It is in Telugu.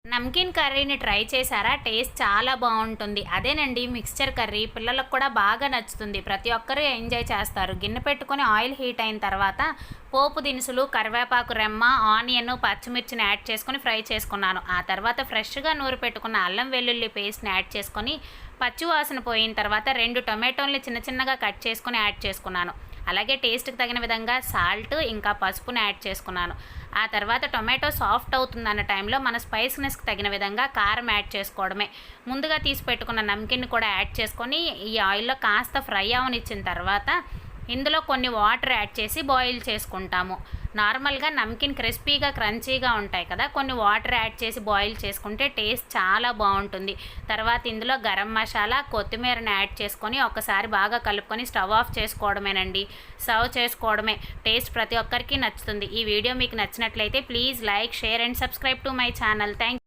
నమ్కీన్ కర్రీని ట్రై చేశారా? టేస్ట్ చాలా బావుంటుంది. అదేనండి మిక్స్చర్ కర్రీ. పిల్లలకు కూడా బాగా నచ్చుతుంది. ప్రతి ఒక్కరు ఎంజాయ్ చేస్తారు. గిన్నె పెట్టుకొని ఆయిల్ హీట్ అయిన తర్వాత పోపు దినుసులు, కరివేపాకు రెమ్మ, ఆనియన్, పచ్చిమిర్చిని యాడ్ చేసుకొని ఫ్రై చేసుకున్నాను. ఆ తర్వాత ఫ్రెష్‌గా నూరి పెట్టుకున్న అల్లం వెల్లుల్లి పేస్ట్‌ని యాడ్ చేసుకొని పచ్చి వాసన పోయిన తర్వాత 2 టొమాటోల్ని చిన్న చిన్నగా కట్ చేసుకొని యాడ్ చేసుకున్నాను. అలాగే టేస్ట్‌కి తగిన విధంగా సాల్ట్, ఇంకా పసుపుని యాడ్ చేసుకున్నాను. ఆ తర్వాత టొమాటో సాఫ్ట్ అవుతుందన్న టైంలో మన స్పైసీనెస్‌కి తగిన విధంగా కారం యాడ్ చేసుకోవడమే. ముందుగా తీసి పెట్టుకున్న నమ్కీన్‌ని కూడా యాడ్ చేసుకొని ఈ ఆయిల్‌లో కాస్త ఫ్రై అవ్వనిచ్చిన తర్వాత ఇందులో కొన్ని వాటర్ యాడ్ చేసి బాయిల్ చేసుకుంటాము. నార్మల్‌గా నమ్కీన్ క్రిస్పీగా, క్రంచీగా ఉంటాయి కదా! కొన్ని వాటర్ యాడ్ చేసి బాయిల్ చేసుకుంటే టేస్ట్ చాలా బావుంటుంది. తర్వాత ఇందులో గరం మసాలా, కొత్తిమీరని యాడ్ చేసుకొని ఒకసారి బాగా కలుపుకొని స్టవ్ ఆఫ్ చేసుకోవడమేనండి. సర్వ్ చేసుకోవడమే. టేస్ట్ ప్రతి ఒక్కరికి నచ్చుతుంది. ఈ వీడియో మీకు నచ్చినట్లయితే please like, share and subscribe to my channel. Thank